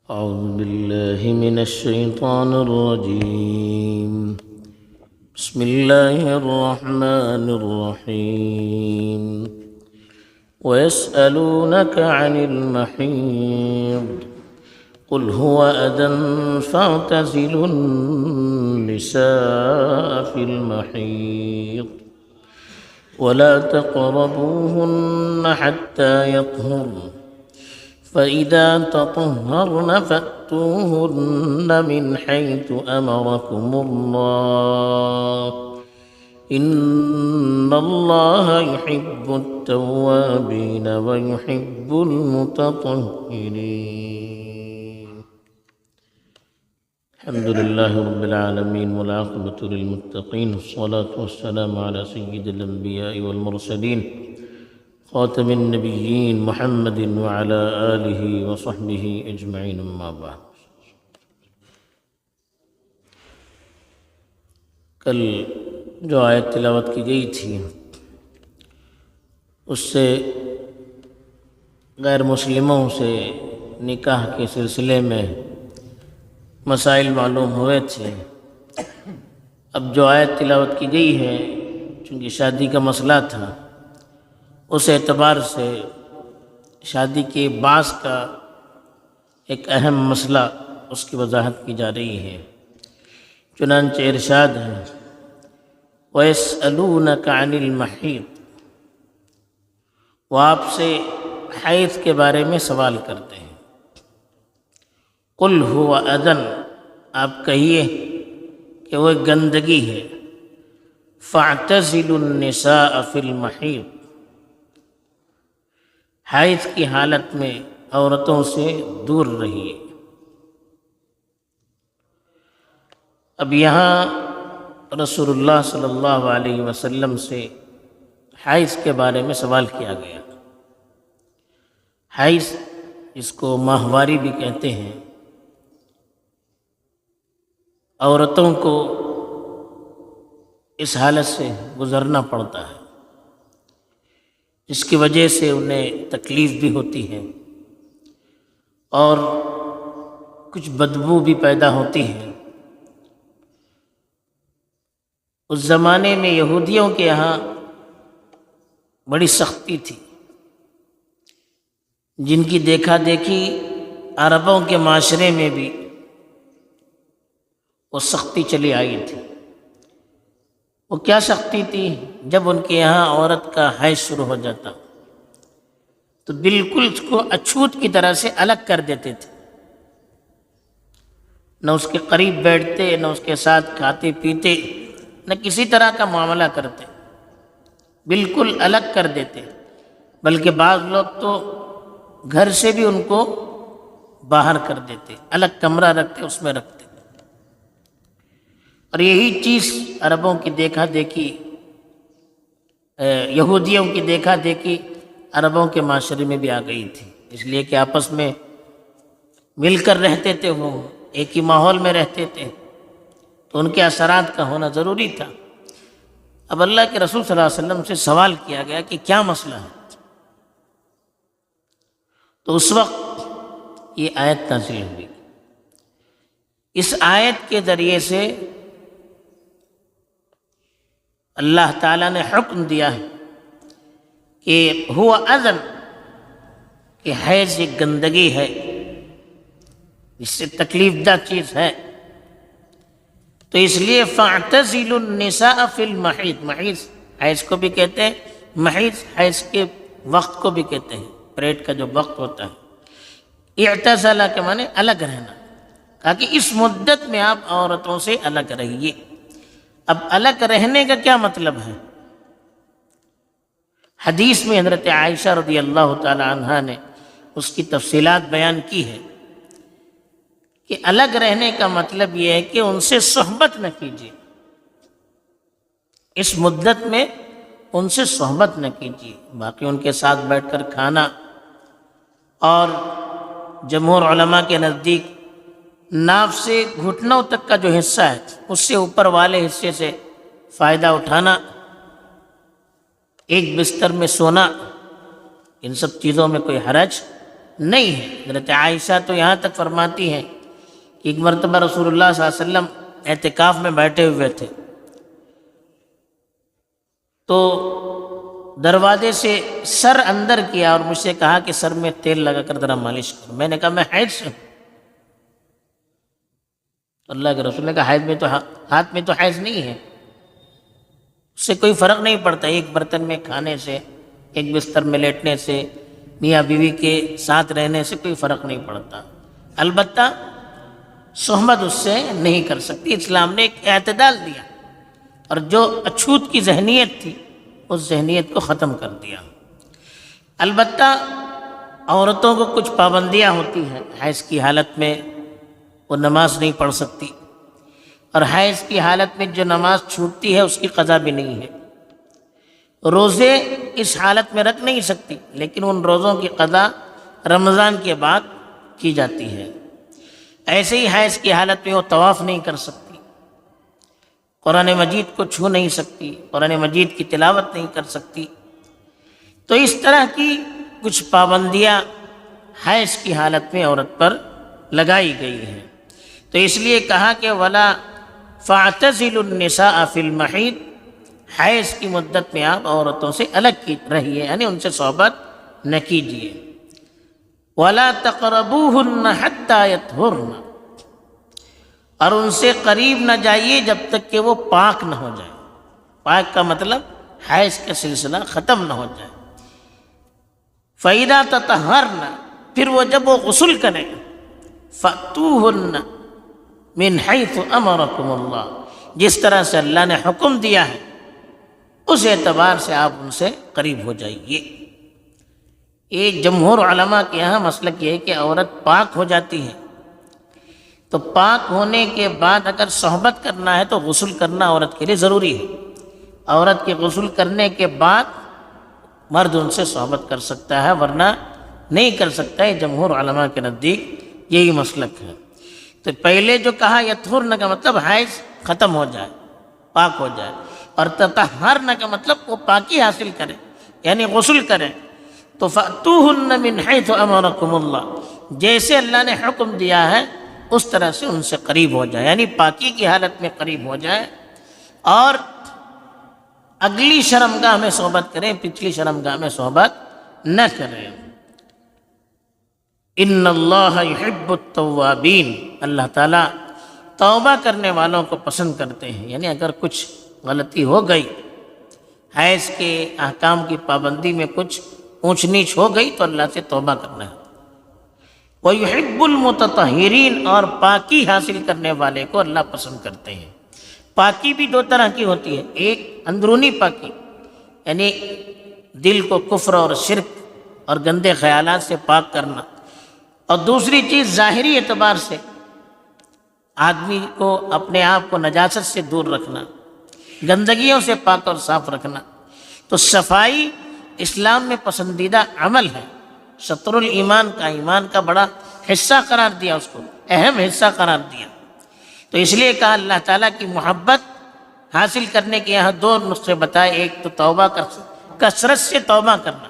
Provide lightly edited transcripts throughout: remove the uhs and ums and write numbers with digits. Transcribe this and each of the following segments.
أعوذ بالله من الشيطان الرجيم. بسم الله الرحمن الرحيم. ويسألونك عن المحيض قل هو أذى فاعتزلوا النساء في المحيض ولا تقربوهن حتى يطهرن فإذا تطهرن فأتوهن من حيث أمركم الله إن الله يحب التوابين ويحب المتطهرين. الحمد لله رب العالمين والعاقبة للمتقين والصلاة والسلام على سيد الأنبياء والمرسلين خاتم النبيين محمد وعلى آلہ وصحبہ اجمعین اما بعد. کل جو آیت تلاوت کی گئی تھی اس سے غیر مسلموں سے نکاح کے سلسلے میں مسائل معلوم ہوئے تھے. اب جو آیت تلاوت کی گئی ہے چونکہ شادی کا مسئلہ تھا، اس اعتبار سے شادی کے بعض کا ایک اہم مسئلہ اس کی وضاحت کی جا رہی ہے. چنانچہ ارشاد ہے وَيَسْأَلُونَكَ عَنِ الْمَحِيضِ، وہ آپ سے حیض کے بارے میں سوال کرتے ہیں. قُلْ هُوَ أَذًى، آپ کہیے کہ وہ گندگی ہے. فَاعْتَزِلُوا النِّسَاءَ فِي الْمَحِيضِ، حیض کی حالت میں عورتوں سے دور رہیے. اب یہاں رسول اللہ صلی اللہ علیہ وسلم سے حیض کے بارے میں سوال کیا گیا. حیض جس کو ماہواری بھی کہتے ہیں، عورتوں کو اس حالت سے گزرنا پڑتا ہے جس کی وجہ سے انہیں تکلیف بھی ہوتی ہے اور کچھ بدبو بھی پیدا ہوتی ہے. اس زمانے میں یہودیوں کے یہاں بڑی سختی تھی، جن کی دیکھا دیکھی عربوں کے معاشرے میں بھی وہ سختی چلی آئی تھی. وہ کیا سختی تھی؟ جب ان کے یہاں عورت کا حیض شروع ہو جاتا تو بالکل اس کو اچھوت کی طرح سے الگ کر دیتے تھے. نہ اس کے قریب بیٹھتے، نہ اس کے ساتھ کھاتے پیتے، نہ کسی طرح کا معاملہ کرتے، بالکل الگ کر دیتے. بلکہ بعض لوگ تو گھر سے بھی ان کو باہر کر دیتے، الگ کمرہ رکھتے، اس میں رکھتے. اور یہی چیز عربوں کی دیکھا دیکھی، یہودیوں کی دیکھا دیکھی عربوں کے معاشرے میں بھی آ گئی تھی. اس لیے کہ آپس میں مل کر رہتے تھے، وہ ایک ہی ماحول میں رہتے تھے، تو ان کے اثرات کا ہونا ضروری تھا. اب اللہ کے رسول صلی اللہ علیہ وسلم سے سوال کیا گیا کہ کیا مسئلہ ہے. تو اس وقت یہ آیت نازل ہوئی. اس آیت کے ذریعے سے اللہ تعالیٰ نے حکم دیا ہے کہ ہوا اذن، کہ حیض ایک گندگی ہے، اس سے تکلیف دہ چیز ہے. تو اس لیے فاعتزلوا النساء فی المحیض، محیض حیض کو بھی کہتے ہیں، محیض حیض کے وقت کو بھی کہتے ہیں، پیریڈ کا جو وقت ہوتا ہے. اعتزل کے معنی الگ رہنا، کہا کہ اس مدت میں آپ عورتوں سے الگ رہیے. اب الگ رہنے کا کیا مطلب ہے؟ حدیث میں حضرت عائشہ رضی اللہ تعالی عنہا نے اس کی تفصیلات بیان کی ہے کہ الگ رہنے کا مطلب یہ ہے کہ ان سے صحبت نہ کیجیے، اس مدت میں ان سے صحبت نہ کیجیے. باقی ان کے ساتھ بیٹھ کر کھانا، اور جمہور علماء کے نزدیک ناف سے گھٹنوں تک کا جو حصہ ہے اس سے اوپر والے حصے سے فائدہ اٹھانا، ایک بستر میں سونا، ان سب چیزوں میں کوئی حرج نہیں ہے۔ حضرت عائشہ تو یہاں تک فرماتی ہیں کہ ایک مرتبہ رسول اللہ صلی اللہ علیہ وسلم اعتکاف میں بیٹھے ہوئے تھے، تو دروازے سے سر اندر کیا اور مجھ سے کہا کہ سر میں تیل لگا کر ذرا مالش کرو۔ میں نے کہا میں حیض سے ہوں۔ اللہ کے رسول نے کہا حیض میں تو ہاتھ میں تو حیض نہیں ہے، اس سے کوئی فرق نہیں پڑتا، ایک برتن میں کھانے سے، ایک بستر میں لیٹنے سے، میاں بیوی کے ساتھ رہنے سے کوئی فرق نہیں پڑتا، البتہ صحبت اس سے نہیں کر سکتی۔ اسلام نے ایک اعتدال دیا اور جو اچھوت کی ذہنیت تھی اس ذہنیت کو ختم کر دیا۔ البتہ عورتوں کو کچھ پابندیاں ہوتی ہیں، حیض کی حالت میں وہ نماز نہیں پڑھ سکتی، اور حیض کی حالت میں جو نماز چھوٹتی ہے اس کی قضا بھی نہیں ہے۔ روزے اس حالت میں رکھ نہیں سکتی، لیکن ان روزوں کی قضا رمضان کے بعد کی جاتی ہے۔ ایسے ہی حیض کی حالت میں وہ طواف نہیں کر سکتی، قرآن مجید کو چھو نہیں سکتی، قرآن مجید کی تلاوت نہیں کر سکتی۔ تو اس طرح کی کچھ پابندیاں حیض کی حالت میں عورت پر لگائی گئی ہیں۔ تو اس لیے کہا کہ وَلَا فَاعْتَزِلُوا النِّسَاءَ فِي الْمَحِيضِ، حیض کی مدت میں آپ عورتوں سے الگ رہیے، یعنی ان سے صحبت نہ کیجیے۔ وَلَا تَقْرَبُوهُنَّ حَتَّى يَطْهُرْنَ، اور ان سے قریب نہ جائیے جب تک کہ وہ پاک نہ ہو جائے۔ پاک کا مطلب حیض کا سلسلہ ختم نہ ہو جائے۔ فَإِذَا تَطَهَّرْنَ، پھر وہ جب وہ غسل کریں، فَأْتُوهُنَّ مِنْ حَيْثُ أَمَرَكُمُ اللَّهُ، جس طرح سے اللہ نے حکم دیا ہے اس اعتبار سے آپ ان سے قریب ہو جائیے۔ یہ جمہور علماء کے یہاں مسلک یہ ہے کہ عورت پاک ہو جاتی ہے تو پاک ہونے کے بعد اگر صحبت کرنا ہے تو غسل کرنا عورت کے لیے ضروری ہے۔ عورت کے غسل کرنے کے بعد مرد ان سے صحبت کر سکتا ہے، ورنہ نہیں کر سکتا ہے۔ جمہور علماء کے نزدیک یہی مسلک ہے۔ تو پہلے جو کہا یطہرن کا مطلب حیض ختم ہو جائے، پاک ہو جائے، اور تطہرن کا مطلب وہ پاکی حاصل کرے، یعنی غسل کرے۔ تو فَأْتُوهُنَّ مِنْ حَيْثُ أَمَرَكُمُ اللَّهُ، جیسے اللہ نے حکم دیا ہے اس طرح سے ان سے قریب ہو جائے، یعنی پاکی کی حالت میں قریب ہو جائے، اور اگلی شرمگاہ میں صحبت کریں، پچھلی شرمگاہ میں صحبت نہ کریں۔ ان اللہ یحب التوابین، اللہ تعالیٰ توبہ کرنے والوں کو پسند کرتے ہیں۔ یعنی اگر کچھ غلطی ہو گئی، حیض کے احکام کی پابندی میں کچھ اونچ نیچ ہو گئی، تو اللہ سے توبہ کرنا ہے۔ وَيُحِبُّ الْمُتَطَهِّرِينَ، اور پاکی حاصل کرنے والے کو اللہ پسند کرتے ہیں۔ پاکی بھی دو طرح کی ہوتی ہے، ایک اندرونی پاکی، یعنی دل کو کفر اور شرک اور گندے خیالات سے پاک کرنا، اور دوسری چیز ظاہری اعتبار سے آدمی کو اپنے آپ کو نجاست سے دور رکھنا، گندگیوں سے پاک اور صاف رکھنا۔ تو صفائی اسلام میں پسندیدہ عمل ہے، شطر الایمان کا، ایمان کا بڑا حصہ قرار دیا، اس کو اہم حصہ قرار دیا۔ تو اس لیے کہا اللہ تعالیٰ کی محبت حاصل کرنے کے یہاں دو نسخے بتائے، ایک تو توبہ کثرت سے توبہ کرنا،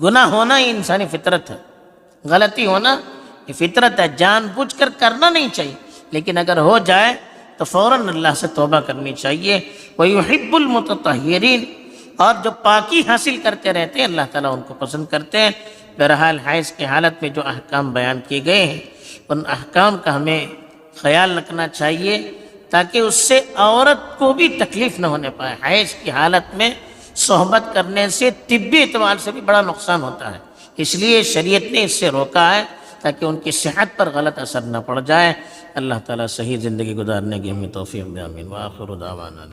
گناہ ہونا یہ انسانی فطرت ہے، غلطی ہونا یہ فطرت ہے، جان بوجھ کر کرنا نہیں چاہیے، لیکن اگر ہو جائے تو فوراً اللہ سے توبہ کرنی چاہیے۔ وَيُحِبُّ الْمُتَطَهِّرِينَ، اور جو پاکی حاصل کرتے رہتے ہیں اللہ تعالیٰ ان کو پسند کرتے ہیں۔ بہرحال حیض کی حالت میں جو احکام بیان کیے گئے ہیں ان احکام کا ہمیں خیال رکھنا چاہیے تاکہ اس سے عورت کو بھی تکلیف نہ ہونے پائے۔ حیض کی حالت میں صحبت کرنے سے طبی اعتبار سے بھی بڑا نقصان ہوتا ہے، اس لیے شریعت نے اس سے روکا ہے تاکہ ان کی صحت پر غلط اثر نہ پڑ جائے۔ اللہ تعالیٰ صحیح زندگی گزارنے کی ہمیں توفیق دے، آمین۔ وآخر دعوانا